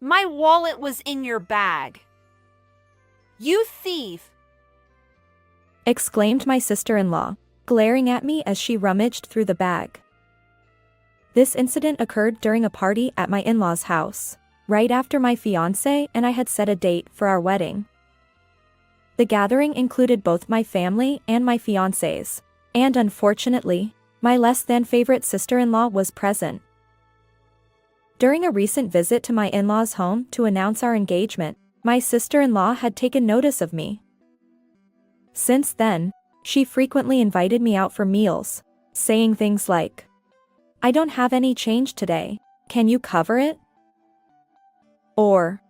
My wallet was in your bag. You thief! Exclaimed my sister-in-law, glaring at me as she rummaged through the bag. This incident occurred during a party at my in-laws' house, right after my fiancé and I had set a date for our wedding. The gathering included both my family and my fiancé's, and unfortunately, my less-than-favorite sister-in-law was present. During a recent visit to my in-laws' home to announce our engagement, my sister-in-law had taken notice of me. Since then, she frequently invited me out for meals, saying things like, "I don't have any change today, can you cover it?" Or,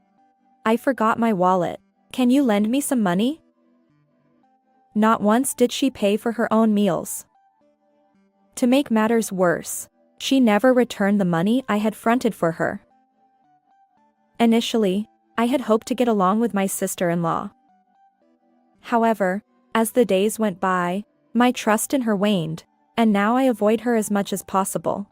"I forgot my wallet, can you lend me some money?" Not once did she pay for her own meals. To make matters worse, she never returned the money I had fronted for her. Initially, I had hoped to get along with my sister-in-law. However, as the days went by, my trust in her waned, and now I avoid her as much as possible.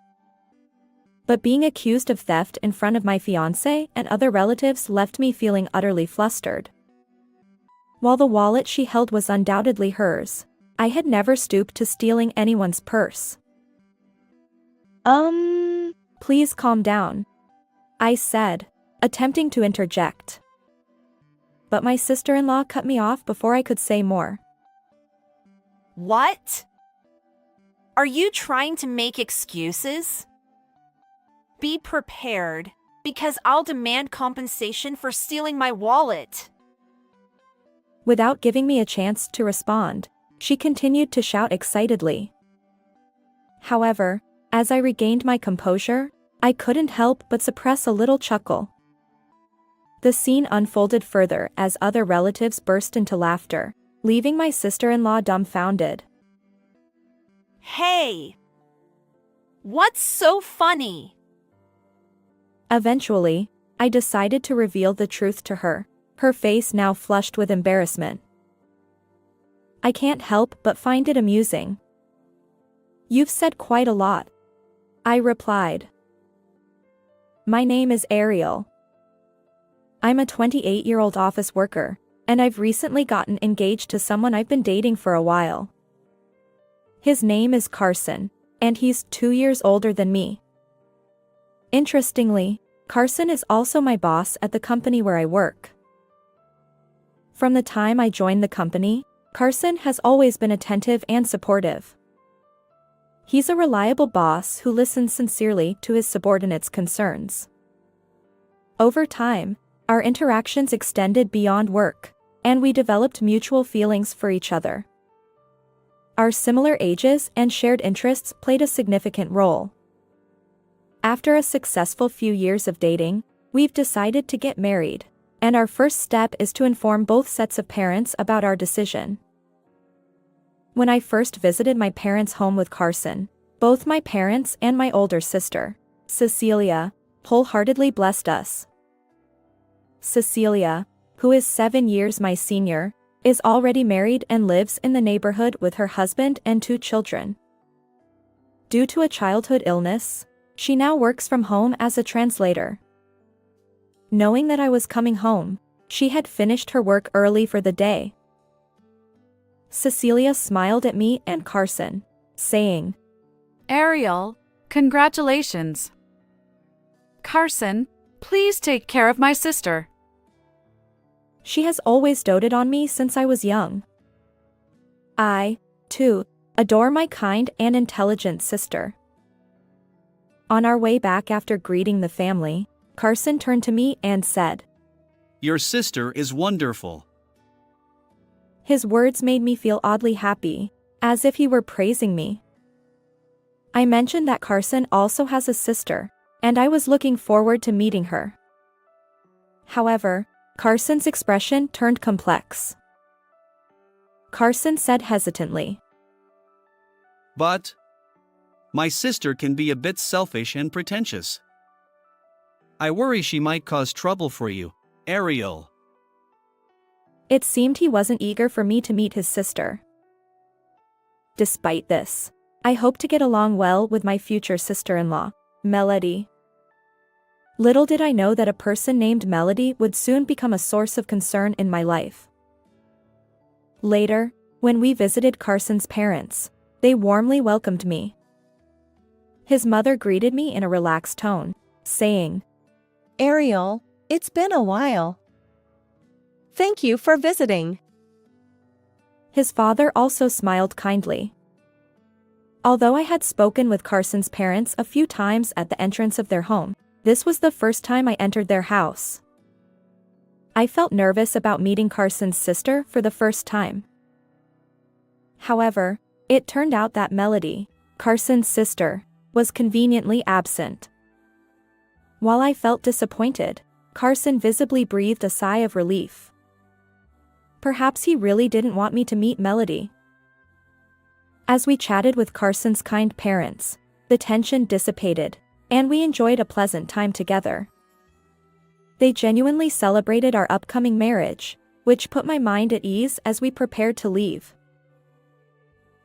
But being accused of theft in front of my fiancé and other relatives left me feeling utterly flustered. While the wallet she held was undoubtedly hers, I had never stooped to stealing anyone's purse. Please calm down," I said, attempting to interject. But my sister-in-law cut me off before I could say more. What? Are you trying to make excuses? Be prepared, because I'll demand compensation for stealing my wallet. Without giving me a chance to respond, she continued to shout excitedly. However, as I regained my composure, I couldn't help but suppress a little chuckle. The scene unfolded further as other relatives burst into laughter, leaving my sister-in-law dumbfounded. Hey! What's so funny? Eventually, I decided to reveal the truth to her, her face now flushed with embarrassment. "I can't help but find it amusing." "You've said quite a lot," I replied. "My name is Ariel. I'm a 28-year-old office worker, and I've recently gotten engaged to someone I've been dating for a while. His name is Carson, and he's 2 years older than me. Interestingly, Carson is also my boss at the company where I work. From the time I joined the company, Carson has always been attentive and supportive. He's a reliable boss who listens sincerely to his subordinates' concerns. Over time, our interactions extended beyond work, and we developed mutual feelings for each other. Our similar ages and shared interests played a significant role. After a successful few years of dating, we've decided to get married, and our first step is to inform both sets of parents about our decision. When I first visited my parents' home with Carson, both my parents and my older sister, Cecilia, wholeheartedly blessed us. Cecilia, who is 7 years my senior, is already married and lives in the neighborhood with her husband and 2 children. Due to a childhood illness, she now works from home as a translator. Knowing that I was coming home, she had finished her work early for the day. Cecilia smiled at me and Carson, saying, "Ariel, congratulations. Carson, please take care of my sister." She has always doted on me since I was young. I, too, adore my kind and intelligent sister. On our way back after greeting the family, Carson turned to me and said, "Your sister is wonderful." His words made me feel oddly happy, as if he were praising me. I mentioned that Carson also has a sister, and I was looking forward to meeting her. However, Carson's expression turned complex. Carson said hesitantly, "But my sister can be a bit selfish and pretentious. I worry she might cause trouble for you, Ariel." It seemed he wasn't eager for me to meet his sister. Despite this, I hope to get along well with my future sister-in-law, Melody. Little did I know that a person named Melody would soon become a source of concern in my life. Later, when we visited Carson's parents, they warmly welcomed me. His mother greeted me in a relaxed tone, saying, Ariel, it's been a while. Thank you for visiting. His father also smiled kindly. Although I had spoken with Carson's parents a few times at the entrance of their home, this was the first time I entered their house. I felt nervous about meeting Carson's sister for the first time. However, it turned out that Melody, Carson's sister, was conveniently absent. While I felt disappointed, Carson visibly breathed a sigh of relief. Perhaps he really didn't want me to meet Melody. As we chatted with Carson's kind parents, the tension dissipated, and we enjoyed a pleasant time together. They genuinely celebrated our upcoming marriage, which put my mind at ease as we prepared to leave.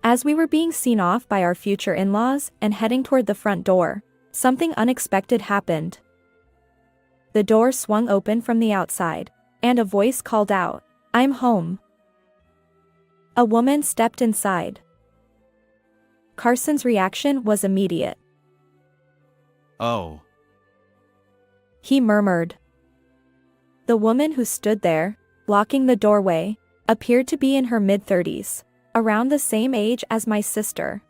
As we were being seen off by our future in-laws and heading toward the front door, something unexpected happened. The door swung open from the outside, and a voice called out, "I'm home." A woman stepped inside. Carson's reaction was immediate. Oh. He murmured. The woman who stood there, blocking the doorway, appeared to be in her mid-30s, around the same age as my sister.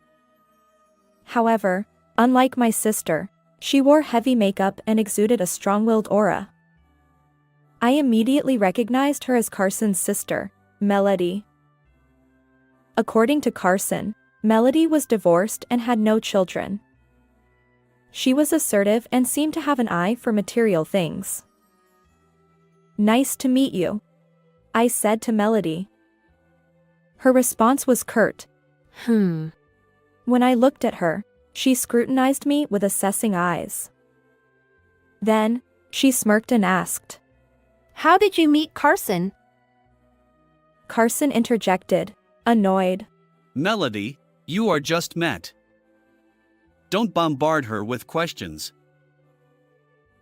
However, unlike my sister, she wore heavy makeup and exuded a strong-willed aura. I immediately recognized her as Carson's sister, Melody. According to Carson, Melody was divorced and had no children. She was assertive and seemed to have an eye for material things. "Nice to meet you," I said to Melody. Her response was curt. When I looked at her, she scrutinized me with assessing eyes. Then, she smirked and asked, How did you meet Carson? Carson interjected, annoyed. Melody, you are just met. Don't bombard her with questions.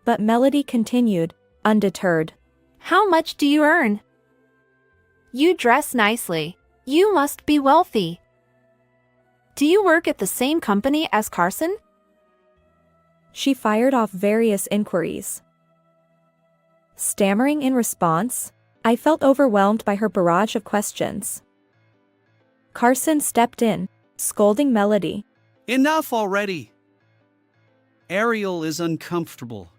But Melody continued, undeterred. How much do you earn? You dress nicely. You must be wealthy. Do you work at the same company as Carson? She fired off various inquiries. Stammering in response, I felt overwhelmed by her barrage of questions. Carson stepped in, scolding Melody. Enough already. Ariel is uncomfortable.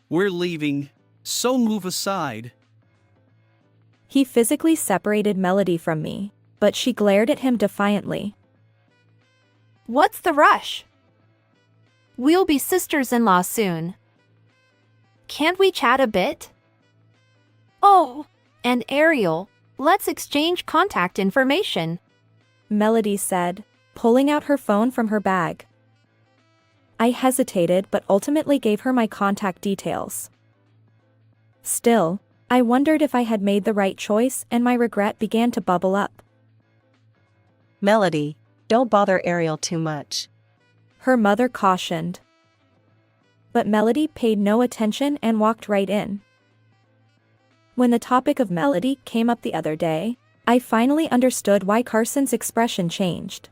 We're leaving, so move aside. He physically separated Melody from me, but she glared at him defiantly. What's the rush? We'll be sisters-in-law soon. Can't we chat a bit? Oh, and Ariel, let's exchange contact information, Melody said, pulling out her phone from her bag. I hesitated but ultimately gave her my contact details. Still, I wondered if I had made the right choice and my regret began to bubble up. Melody, don't bother Ariel too much, her mother cautioned. But Melody paid no attention and walked right in. When the topic of Melody came up the other day, I finally understood why Carson's expression changed.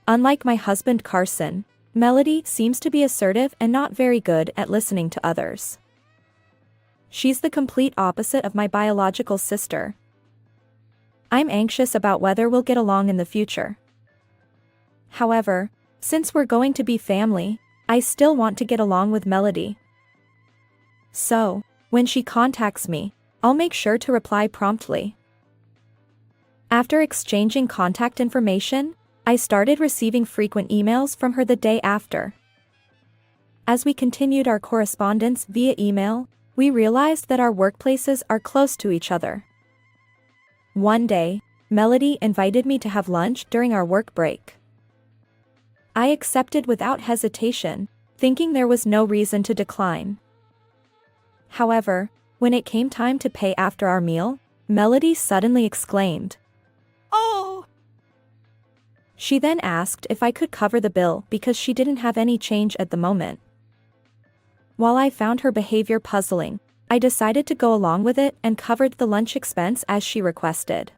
Unlike my husband Carson, Melody seems to be assertive and not very good at listening to others. She's the complete opposite of my biological sister. I'm anxious about whether we'll get along in the future. However, since we're going to be family, I still want to get along with Melody. So, when she contacts me, I'll make sure to reply promptly. After exchanging contact information, I started receiving frequent emails from her the day after. As we continued our correspondence via email, we realized that our workplaces are close to each other. One day, Melody invited me to have lunch during our work break. I accepted without hesitation, thinking there was no reason to decline. However, when it came time to pay after our meal, Melody suddenly exclaimed, Oh! She then asked if I could cover the bill because she didn't have any change at the moment. While I found her behavior puzzling, I decided to go along with it and covered the lunch expense as she requested.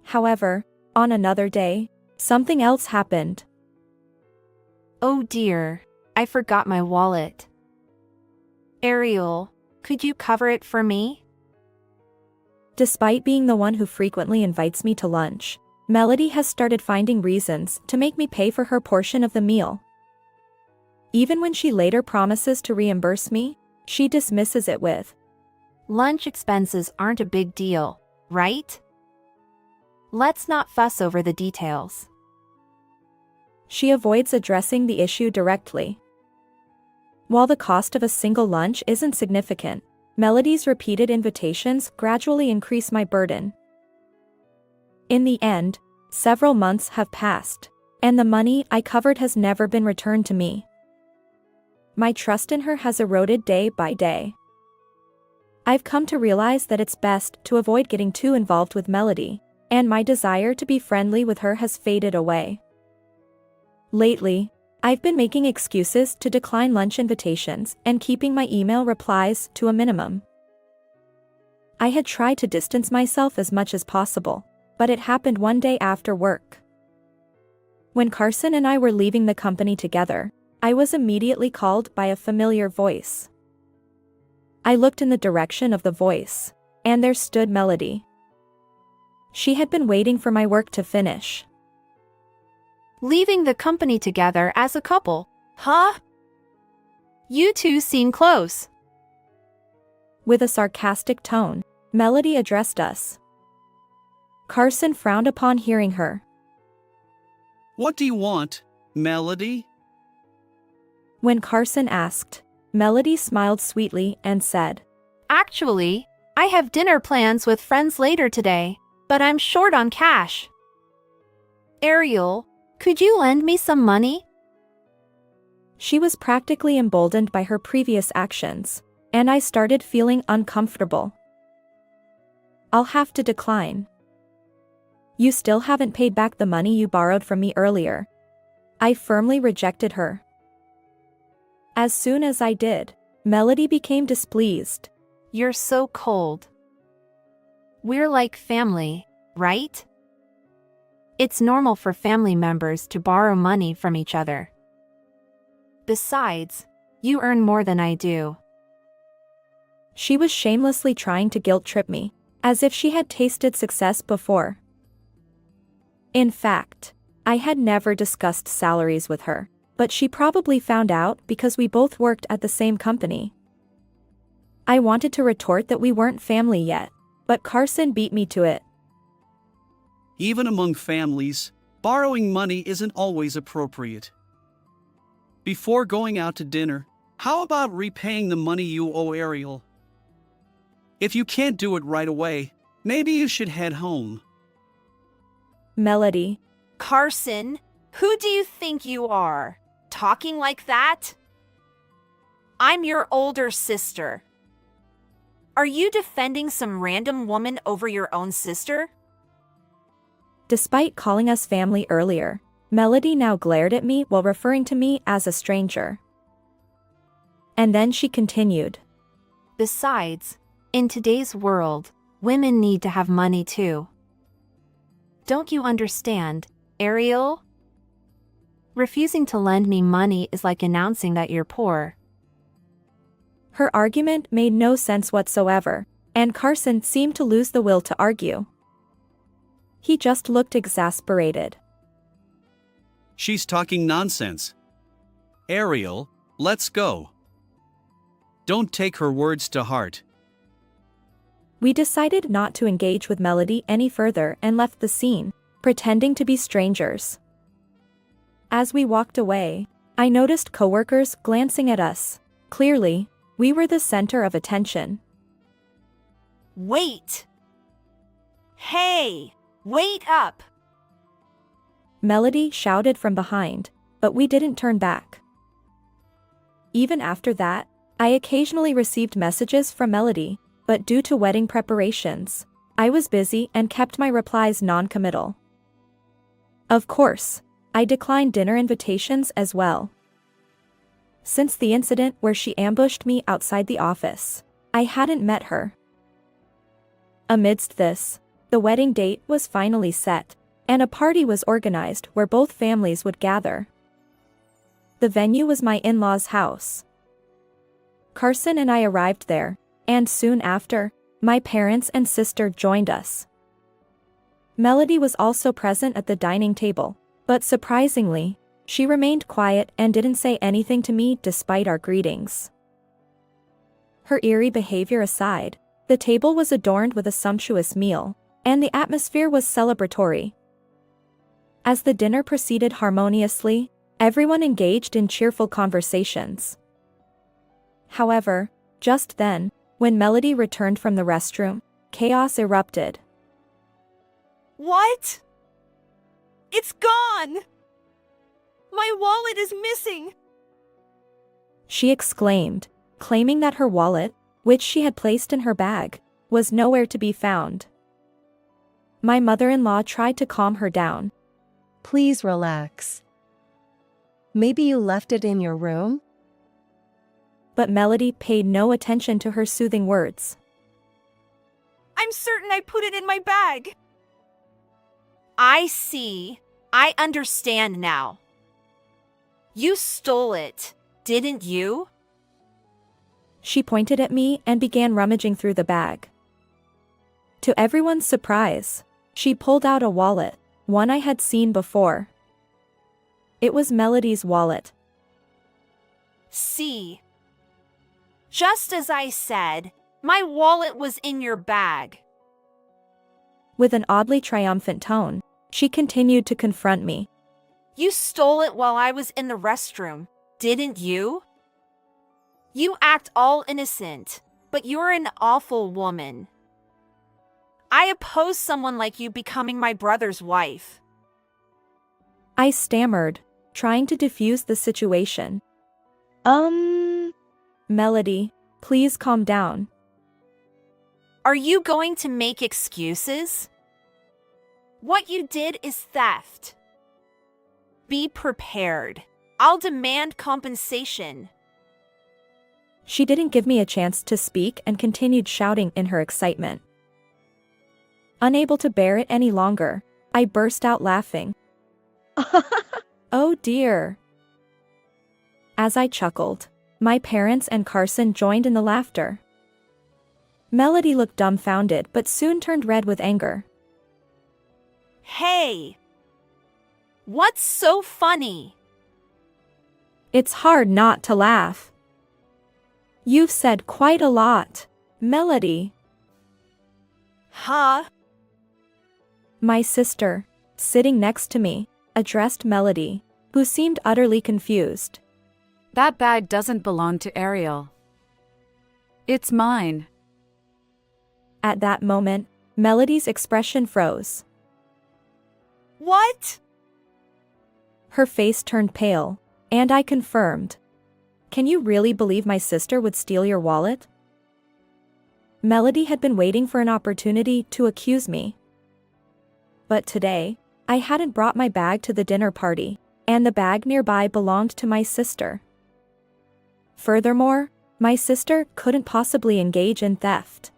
However, on another day, something else happened. Oh dear, I forgot my wallet. Ariel, could you cover it for me? Despite being the one who frequently invites me to lunch, Melody has started finding reasons to make me pay for her portion of the meal. Even when she later promises to reimburse me, she dismisses it with, Lunch expenses aren't a big deal, right? Let's not fuss over the details. She avoids addressing the issue directly. While the cost of a single lunch isn't significant, Melody's repeated invitations gradually increase my burden. In the end, several months have passed, and the money I covered has never been returned to me. My trust in her has eroded day by day. I've come to realize that it's best to avoid getting too involved with Melody, and my desire to be friendly with her has faded away. Lately, I've been making excuses to decline lunch invitations and keeping my email replies to a minimum. I had tried to distance myself as much as possible, but it happened one day after work. When Carson and I were leaving the company together, I was immediately called by a familiar voice. I looked in the direction of the voice, and there stood Melody. She had been waiting for my work to finish. Leaving the company together as a couple, huh? You two seem close. With a sarcastic tone, Melody addressed us. Carson frowned upon hearing her. What do you want, Melody? When Carson asked, Melody smiled sweetly and said, Actually, I have dinner plans with friends later today, but I'm short on cash. Ariel, could you lend me some money? She was practically emboldened by her previous actions, and I started feeling uncomfortable. I'll have to decline. You still haven't paid back the money you borrowed from me earlier. I firmly rejected her. As soon as I did, Melody became displeased. You're so cold. We're like family, right? It's normal for family members to borrow money from each other. Besides, you earn more than I do. She was shamelessly trying to guilt-trip me, as if she had tasted success before. In fact, I had never discussed salaries with her, but she probably found out because we both worked at the same company. I wanted to retort that we weren't family yet, but Carson beat me to it. Even among families, borrowing money isn't always appropriate. Before going out to dinner, how about repaying the money you owe Ariel? If you can't do it right away, maybe you should head home. Melody. Carson, who do you think you are? Talking like that? I'm your older sister. Are you defending some random woman over your own sister? Despite calling us family earlier, Melody now glared at me while referring to me as a stranger. And then she continued. Besides, in today's world, women need to have money too. Don't you understand, Ariel? Refusing to lend me money is like announcing that you're poor. Her argument made no sense whatsoever, and Carson seemed to lose the will to argue. He just looked exasperated. She's talking nonsense. Ariel, let's go. Don't take her words to heart. We decided not to engage with Melody any further and left the scene, pretending to be strangers. As we walked away, I noticed coworkers glancing at us. Clearly, we were the center of attention. Wait! Hey! Wait up! Melody shouted from behind, but we didn't turn back. Even after that, I occasionally received messages from Melody, but due to wedding preparations, I was busy and kept my replies non-committal. Of course, I declined dinner invitations as well. Since the incident where she ambushed me outside the office, I hadn't met her. Amidst this, the wedding date was finally set, and a party was organized where both families would gather. The venue was my in-laws' house. Carson and I arrived there, and soon after, my parents and sister joined us. Melody was also present at the dining table, but surprisingly, she remained quiet and didn't say anything to me despite our greetings. Her eerie behavior aside, the table was adorned with a sumptuous meal, and the atmosphere was celebratory. As the dinner proceeded harmoniously, everyone engaged in cheerful conversations. However, just then, when Melody returned from the restroom, chaos erupted. What? It's gone! My wallet is missing! She exclaimed, claiming that her wallet, which she had placed in her bag, was nowhere to be found. My mother-in-law tried to calm her down. Please relax. Maybe you left it in your room? But Melody paid no attention to her soothing words. I'm certain I put it in my bag. I see. I understand now. You stole it, didn't you? She pointed at me and began rummaging through the bag. To everyone's surprise, she pulled out a wallet, one I had seen before. It was Melody's wallet. See. Just as I said, my wallet was in your bag. With an oddly triumphant tone, she continued to confront me. You stole it while I was in the restroom, didn't you? You act all innocent, but you're an awful woman. I oppose someone like you becoming my brother's wife. I stammered, trying to defuse the situation. Melody, please calm down. Are you going to make excuses? What you did is theft. Be prepared. I'll demand compensation. She didn't give me a chance to speak and continued shouting in her excitement. Unable to bear it any longer, I burst out laughing. Oh dear. As I chuckled, my parents and Carson joined in the laughter. Melody looked dumbfounded but soon turned red with anger. Hey! What's so funny? It's hard not to laugh. You've said quite a lot, Melody. Huh? My sister, sitting next to me, addressed Melody, who seemed utterly confused. That bag doesn't belong to Ariel. It's mine. At that moment, Melody's expression froze. What? Her face turned pale, and I confirmed. Can you really believe my sister would steal your wallet? Melody had been waiting for an opportunity to accuse me. But today, I hadn't brought my bag to the dinner party, and the bag nearby belonged to my sister. Furthermore, my sister couldn't possibly engage in theft.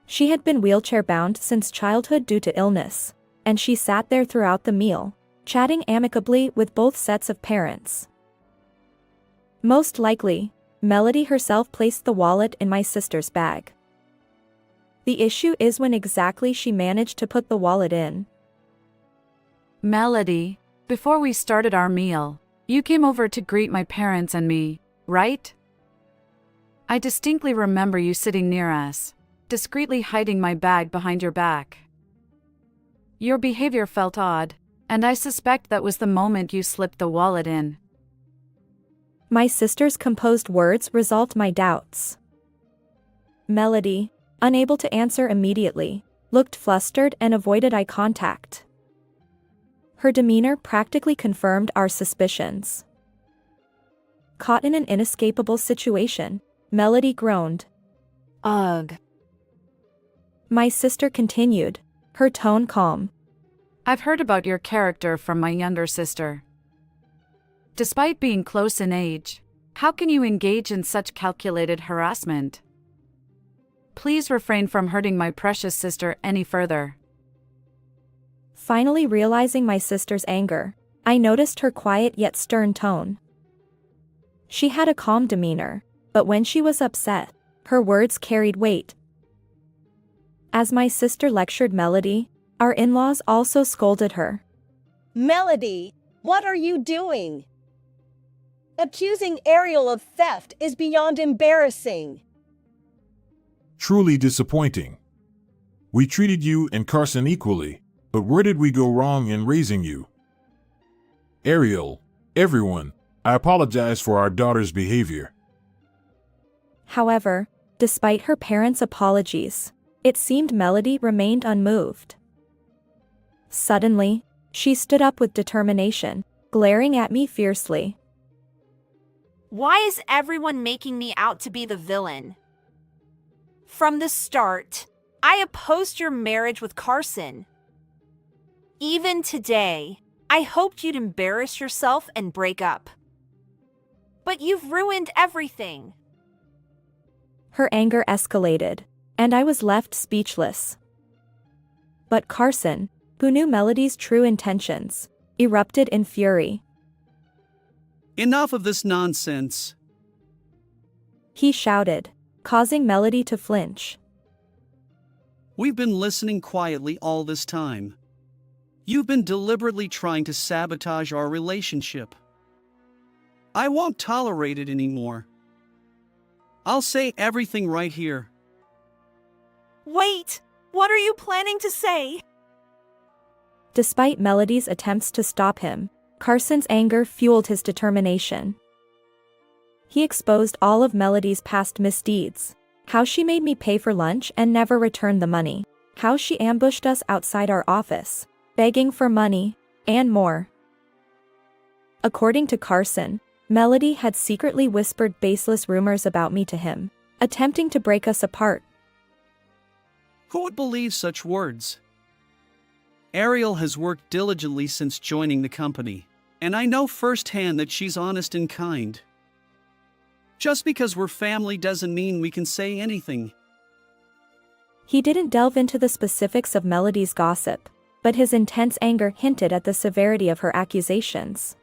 She had been wheelchair-bound since childhood due to illness, and she sat there throughout the meal, chatting amicably with both sets of parents. Most likely, Melody herself placed the wallet in my sister's bag. The issue is when exactly she managed to put the wallet in. Melody, before we started our meal, you came over to greet my parents and me, right? I distinctly remember you sitting near us, discreetly hiding my bag behind your back. Your behavior felt odd, and I suspect that was the moment you slipped the wallet in. My sister's composed words resolved my doubts. Melody, unable to answer immediately, looked flustered and avoided eye contact. Her demeanor practically confirmed our suspicions. Caught in an inescapable situation, Melody groaned. Ugh. My sister continued, her tone calm. I've heard about your character from my younger sister. Despite being close in age, how can you engage in such calculated harassment? Please refrain from hurting my precious sister any further. Finally realizing my sister's anger, I noticed her quiet yet stern tone. She had a calm demeanor, but when she was upset, her words carried weight. As my sister lectured Melody, our in-laws also scolded her. Melody, what are you doing? Accusing Ariel of theft is beyond embarrassing. Truly disappointing. We treated you and Carson equally, but where did we go wrong in raising you? Ariel, everyone, I apologize for our daughter's behavior. However, despite her parents' apologies, it seemed Melody remained unmoved. Suddenly, she stood up with determination, glaring at me fiercely. Why is everyone making me out to be the villain? From the start, I opposed your marriage with Carson. Even today, I hoped you'd embarrass yourself and break up. But you've ruined everything. Her anger escalated, and I was left speechless. But Carson, who knew Melody's true intentions, erupted in fury. Enough of this nonsense. He shouted, causing Melody to flinch. We've been listening quietly all this time. You've been deliberately trying to sabotage our relationship. I won't tolerate it anymore. I'll say everything right here. Wait, what are you planning to say? Despite Melody's attempts to stop him, Carson's anger fueled his determination. He exposed all of Melody's past misdeeds, how she made me pay for lunch and never returned the money, how she ambushed us outside our office, begging for money, and more. According to Carson, Melody had secretly whispered baseless rumors about me to him, attempting to break us apart. Who would believe such words? Ariel has worked diligently since joining the company, and I know firsthand that she's honest and kind. Just because we're family doesn't mean we can say anything. He didn't delve into the specifics of Melody's gossip, but his intense anger hinted at the severity of her accusations.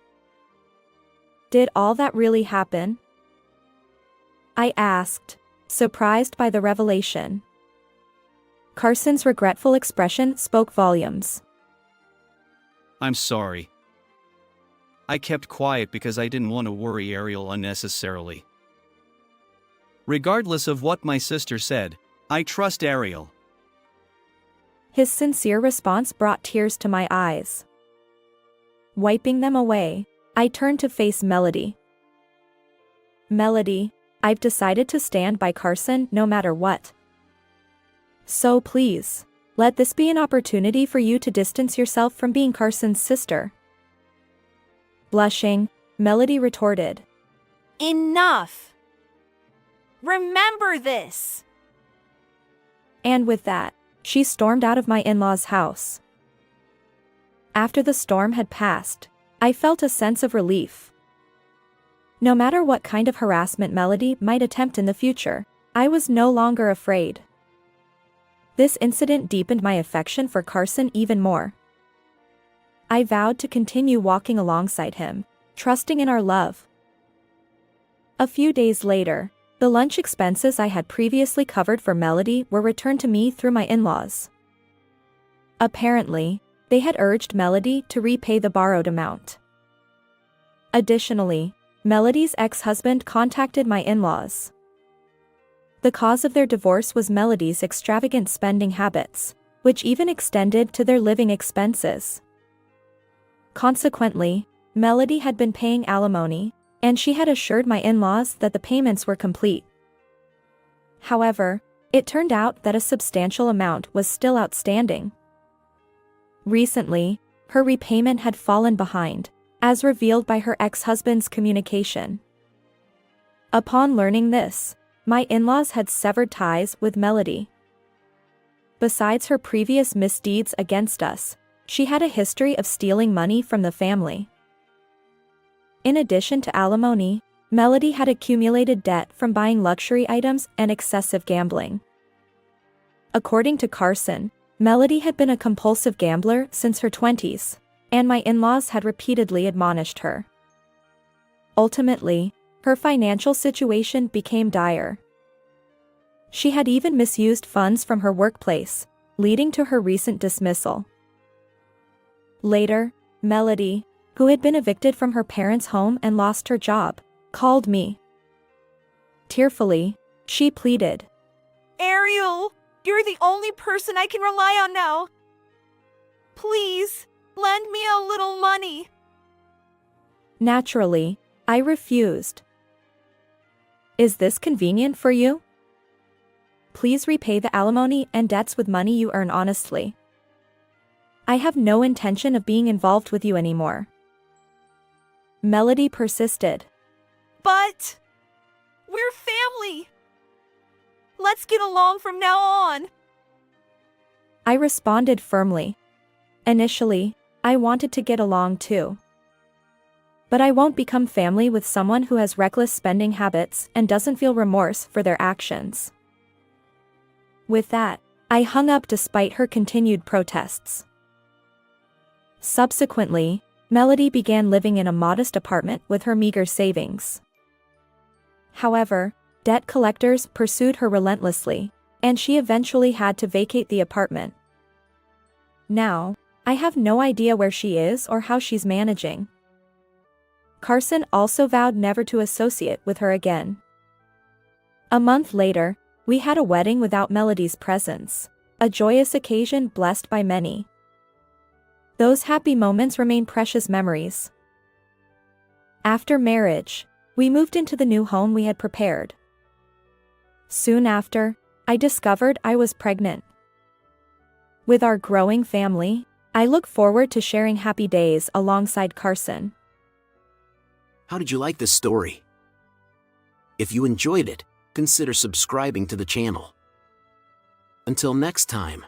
Did all that really happen? I asked, surprised by the revelation. Carson's regretful expression spoke volumes. I'm sorry. I kept quiet because I didn't want to worry Ariel unnecessarily. Regardless of what my sister said, I trust Ariel. His sincere response brought tears to my eyes. Wiping them away, I turned to face Melody. Melody, I've decided to stand by Carson no matter what. So please, let this be an opportunity for you to distance yourself from being Carson's sister. Blushing, Melody retorted. Enough! Remember this! And with that, she stormed out of my in-laws' house. After the storm had passed, I felt a sense of relief. No matter what kind of harassment Melody might attempt in the future, I was no longer afraid. This incident deepened my affection for Carson even more. I vowed to continue walking alongside him, trusting in our love. A few days later, the lunch expenses I had previously covered for Melody were returned to me through my in-laws. Apparently, they had urged Melody to repay the borrowed amount. Additionally, Melody's ex-husband contacted my in-laws. The cause of their divorce was Melody's extravagant spending habits, which even extended to their living expenses. Consequently, Melody had been paying alimony, and she had assured my in-laws that the payments were complete. However, it turned out that a substantial amount was still outstanding. Recently, her repayment had fallen behind, as revealed by her ex-husband's communication. Upon learning this, my in-laws had severed ties with Melody. Besides her previous misdeeds against us, she had a history of stealing money from the family. In addition to alimony, Melody had accumulated debt from buying luxury items and excessive gambling. According to Carson, Melody had been a compulsive gambler since her 20s, and my in-laws had repeatedly admonished her. Ultimately, her financial situation became dire. She had even misused funds from her workplace, leading to her recent dismissal. Later, Melody, who had been evicted from her parents' home and lost her job, called me. Tearfully, she pleaded, Ariel, you're the only person I can rely on now. Please, lend me a little money. Naturally, I refused. Is this convenient for you? Please repay the alimony and debts with money you earn honestly. I have no intention of being involved with you anymore. Melody persisted. But we're family. Let's get along from now on. I responded firmly. Initially, I wanted to get along too. But I won't become family with someone who has reckless spending habits and doesn't feel remorse for their actions. With that, I hung up despite her continued protests. Subsequently, Melody began living in a modest apartment with her meager savings. However, debt collectors pursued her relentlessly, and she eventually had to vacate the apartment. Now, I have no idea where she is or how she's managing. Carson also vowed never to associate with her again. A month later, we had a wedding without Melody's presence, a joyous occasion blessed by many. Those happy moments remain precious memories. After marriage, we moved into the new home we had prepared. Soon after, I discovered I was pregnant. With our growing family, I look forward to sharing happy days alongside Carson. How did you like this story? If you enjoyed it, consider subscribing to the channel. Until next time.